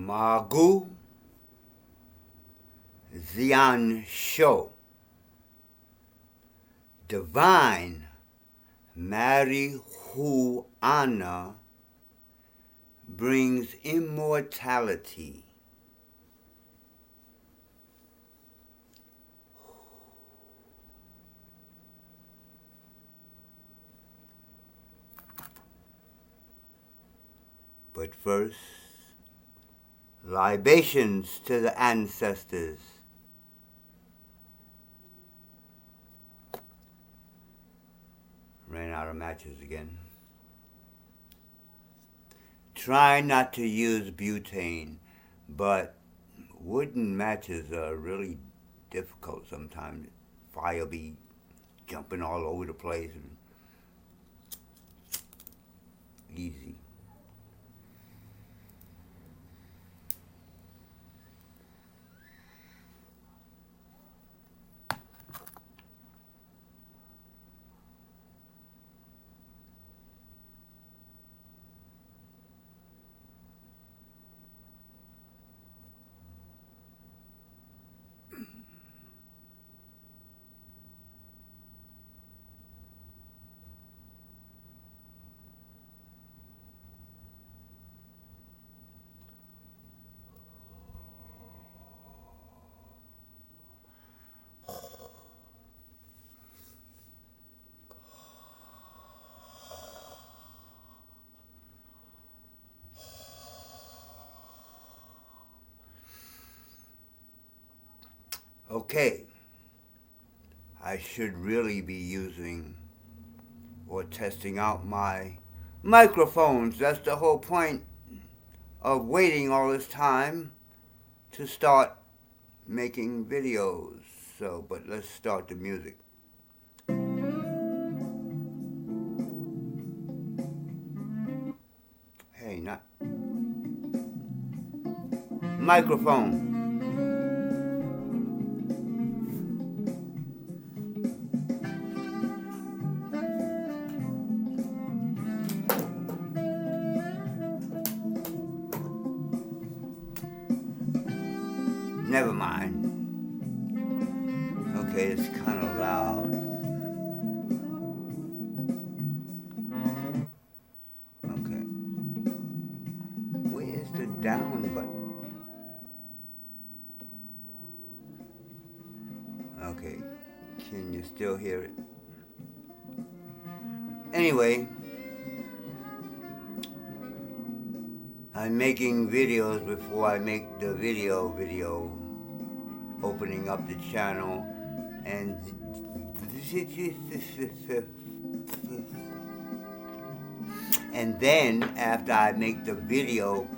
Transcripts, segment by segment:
Magu Zian Sho, divine marijuana brings immortality. But first, libations to the ancestors. Ran out of matches again. Try not to use butane, but wooden matches are really difficult sometimes. Fire be jumping all over the place. And easy. Okay, I should really be using or testing out my microphones. That's the whole point of waiting all this time to start making videos. So, but let's start the music. Hey, not microphone. Never mind. Okay, it's kind of loud. Okay. Where's the down button? Okay. Can you still hear it? Anyway, I'm making videos before I make the video opening up the channel, and then after I make the video,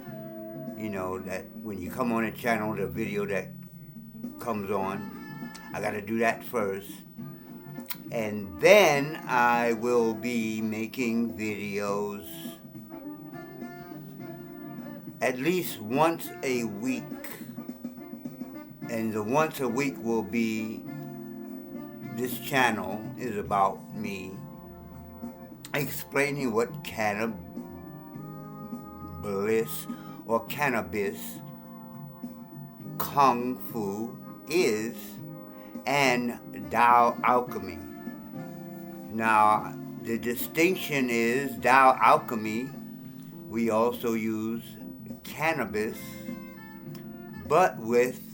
you know, that when you come on the channel, the video that comes on, I gotta do that first, and then I will be making videos at least once a week. And the once a week will be, this channel is about me explaining what cannabis or cannabis kung fu is and Tao alchemy. Now, the distinction is Tao alchemy, we also use cannabis, but with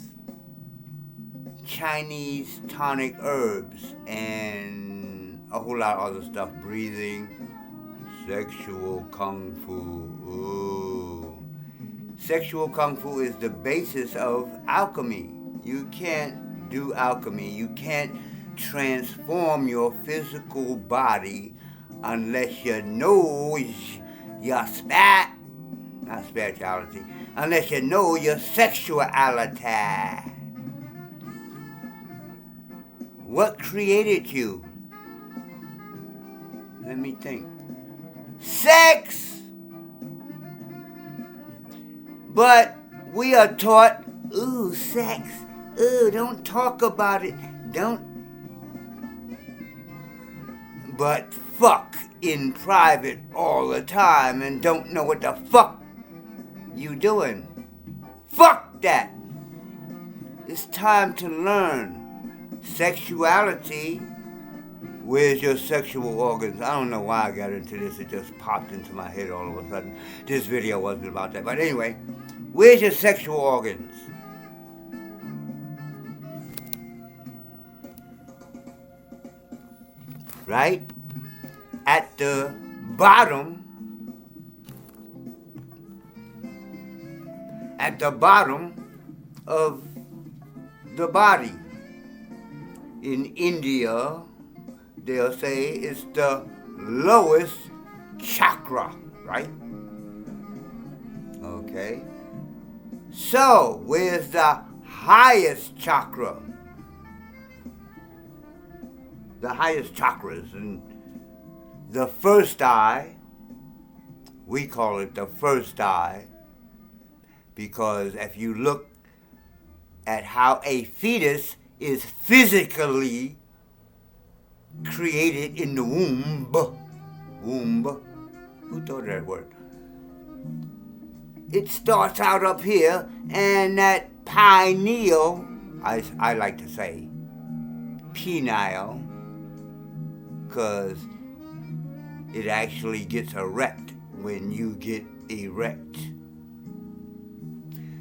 Chinese tonic herbs and a whole lot of other stuff, breathing, sexual kung fu. Ooh. Sexual kung fu is the basis of alchemy. You can't do alchemy. You can't transform your physical body unless you know your not spirituality, unless you know your sexuality. What created you? Let me think. Sex! But we are taught, ooh, sex, ooh, don't talk about it, don't. But fuck in private all the time and don't know what the fuck you doing. Fuck that. It's time to learn sexuality. Where's your sexual organs? I don't know why I got into this. It just popped into my head all of a sudden. This video wasn't about that. But anyway, where's your sexual organs? Right? At the bottom. At the bottom of the body. In India, they'll say it's the lowest chakra, right? Okay. So, where's the highest chakra? The highest chakras. And the first eye, we call it the first eye, because if you look at how a fetus is physically created in the womb. Who thought that word? It starts out up here, and that pineal, I like to say penile, because it actually gets erect when you get erect.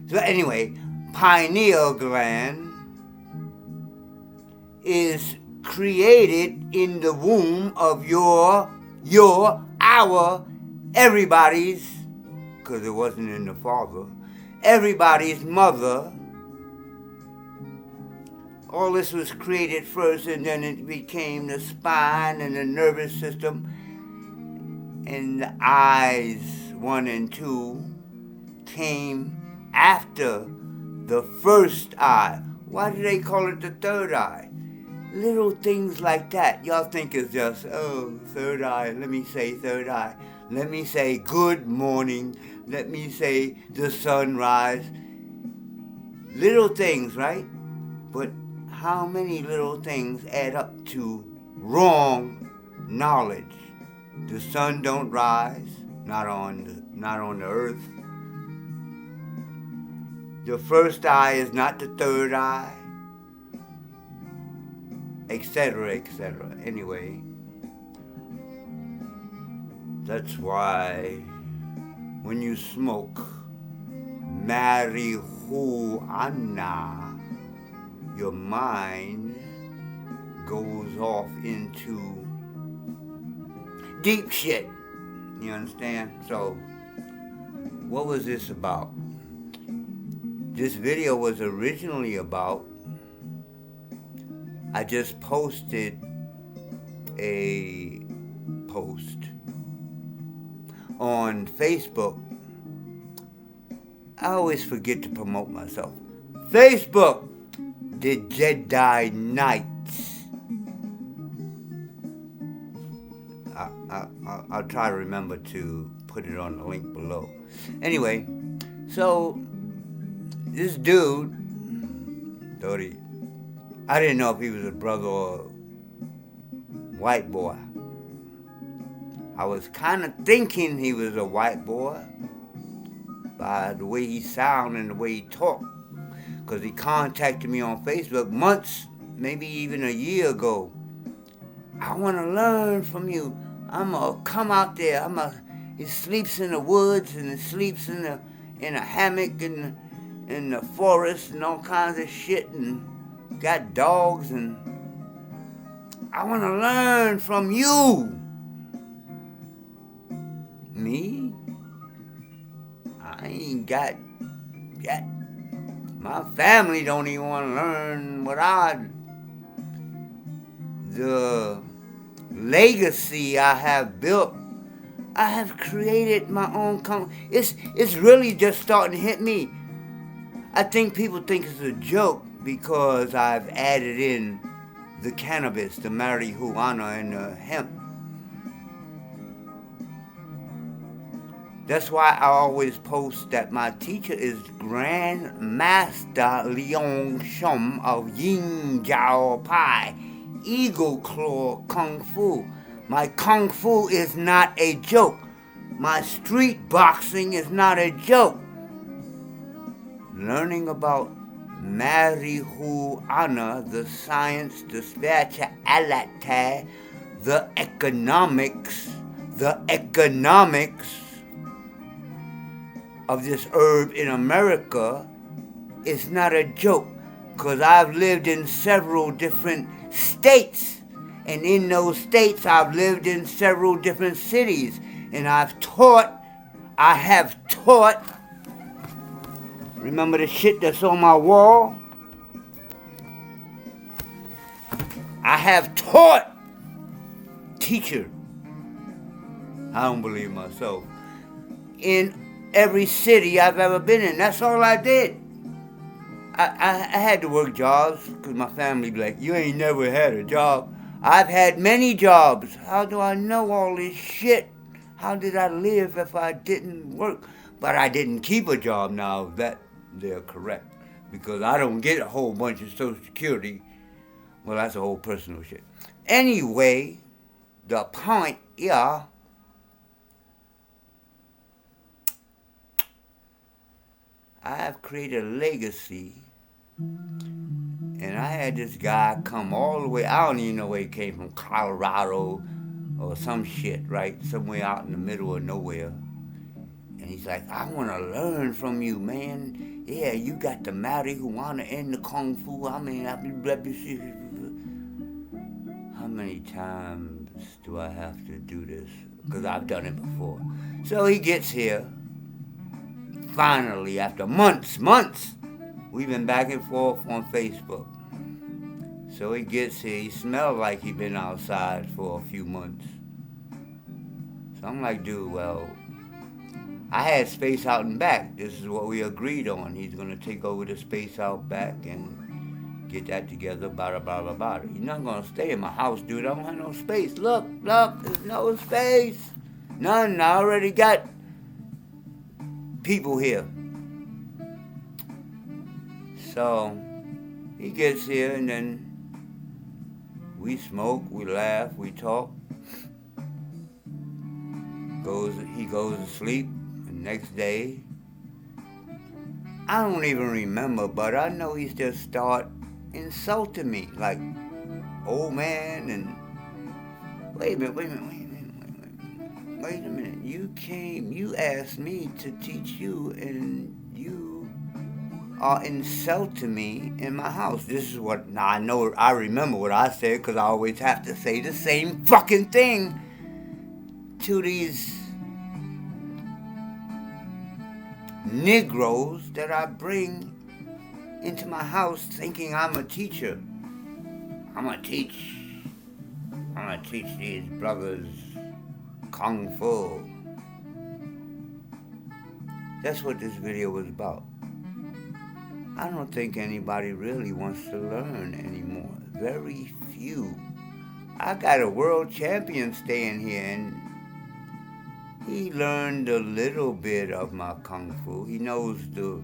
So anyway, pineal gland is created in the womb of our, everybody's, because it wasn't in the father, everybody's mother. All this was created first, and then it became the spine and the nervous system, and the eyes 1 and 2 came after the first eye. Why do they call it the third eye? Little things like that. Y'all think it's just, oh, third eye. Let me say third eye. Let me say good morning. Let me say the sunrise. Little things, right? But how many little things add up to wrong knowledge? The sun don't rise, not on the earth. The first eye is not the third eye. Etc., etc. Anyway, that's why when you smoke marijuana, your mind goes off into deep shit. You understand? So, what was this about? This video was originally about, I just posted a post on Facebook. I always forget to promote myself. Facebook, the Jedi Knights. I'll try to remember to put it on the link below. Anyway, so this dude thought I didn't know if he was a brother or white boy. I was kind of thinking he was a white boy by the way he sounded and the way he talked, because he contacted me on Facebook months, maybe even a year ago. I want to learn from you. I'm going to come out there. He sleeps in the woods, and he sleeps in a hammock in the forest and all kinds of shit, and got dogs, and I want to learn from you. Me? I ain't got my family don't even want to learn the legacy I have built. I have created my own it's really just starting to hit me. I think people think it's a joke because I've added in the cannabis, the marijuana, and the hemp. That's why I always post that my teacher is Grand Master Leong Shum of Yin Jiao Pai, Eagle Claw Kung Fu. My Kung Fu is not a joke. My street boxing is not a joke. learning about marijuana, the science, the spirituality, the economics of this herb in America is not a joke, because I've lived in several different states, and in those states I've lived in several different cities, and I have taught, remember the shit that's on my wall? I have taught, teacher, I don't believe myself, in every city I've ever been in. That's all I did. I had to work jobs because my family be like, you ain't never had a job. I've had many jobs. How do I know all this shit? How did I live if I didn't work? But I didn't keep a job now. That they're correct, because I don't get a whole bunch of Social Security. Well, that's a whole personal shit. Anyway, the point, yeah, I have created a legacy, and I had this guy come all the way, I don't even know where he came from, Colorado or some shit, right? Somewhere out in the middle of nowhere. And he's like, I want to learn from you, man. Yeah, you got the marijuana and the kung fu. I mean, how many times do I have to do this? Because I've done it before. So he gets here. Finally, after months, we've been back and forth on Facebook. So he gets here, he smells like he's been outside for a few months. So I'm like, dude, well, I had space out and back. This is what we agreed on. He's going to take over the space out back and get that together, blah, blah, blah, blah. He's not going to stay in my house, dude. I don't have no space. Look, there's no space. None. I already got people here. So he gets here, and then we smoke, we laugh, we talk. He goes to sleep. The next day, I don't even remember, but I know he just start insulting me, like, old man, and wait a minute. You asked me to teach you, and you are insulting me in my house. This is what, now I remember what I said, because I always have to say the same fucking thing to these Negroes that I bring into my house thinking I'm a teacher. I'm gonna teach these brothers Kung Fu. That's what this video was about. I don't think anybody really wants to learn anymore. Very few. I got a world champion staying here, and he learned a little bit of my Kung Fu. He knows the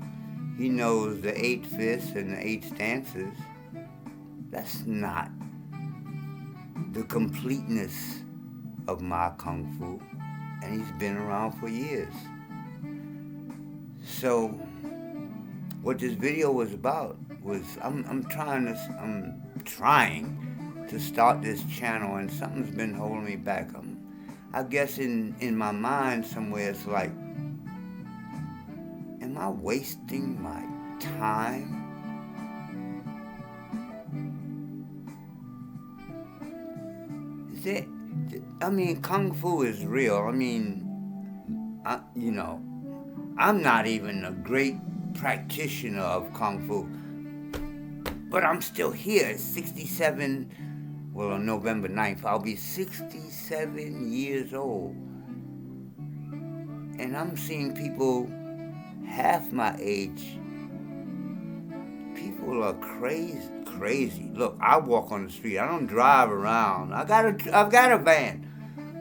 8 fists and the 8 stances. That's not the completeness of my Kung Fu, and he's been around for years. So what this video was about was I'm trying to start this channel, and something's been holding me back. I guess in my mind somewhere it's like, am I wasting my time? Kung Fu is real. I'm not even a great practitioner of Kung Fu, but I'm still here, 67. Well, on November 9th, I'll be 67 years old. And I'm seeing people half my age. People are crazy. Look, I walk on the street. I don't drive around. I've got a van,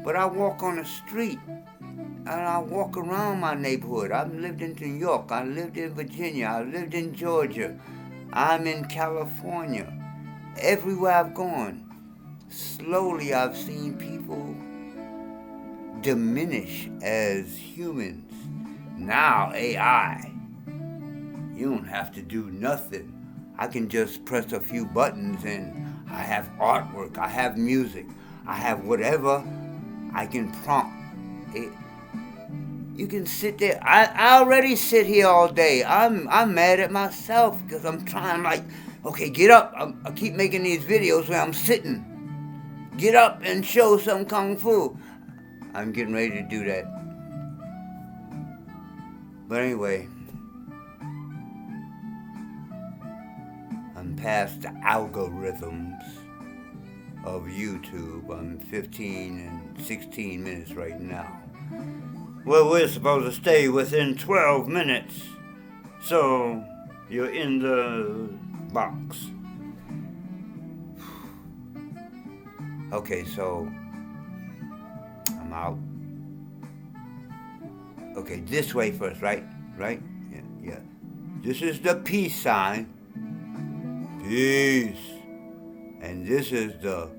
but I walk on the street. And I walk around my neighborhood. I've lived in New York. I lived in Virginia. I lived in Georgia. I'm in California. Everywhere I've gone, slowly I've seen people diminish as humans. Now AI, You don't have to do nothing. I can just press a few buttons and I have artwork, I have music, I have whatever I can prompt. You can sit there. I already sit here all day. I'm mad at myself because I'm trying like, okay, get up. I keep making these videos where I'm sitting. Get up and show some kung fu. I'm getting ready to do that. But anyway, I'm past the algorithms of YouTube. I'm 15 and 16 minutes right now. Well, we're supposed to stay within 12 minutes. So, you're in the box. Okay, so I'm out. Okay, this way first, right? Right? Yeah. This is the peace sign. Peace. And this is the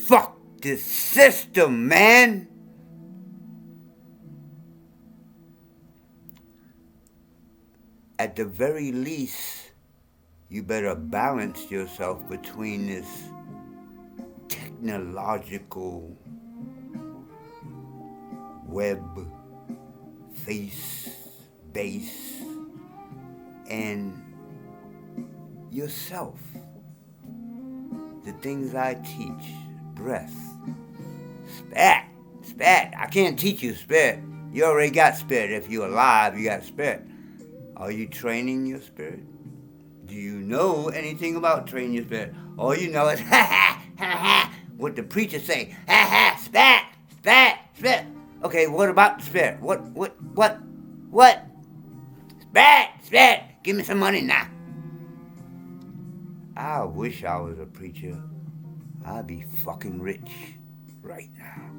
fuck this system, man. At the very least, you better balance yourself between this technological web face base and yourself. The things I teach, breath, spat. I can't teach you spirit. You already got spirit. If you're alive, you got spirit. Are you training your spirit? Do you know anything about training your spirit? All you know is what the preachers say. Spat. Okay, what about the spirit? What? Spat. Give me some money now. I wish I was a preacher. I'd be fucking rich right now.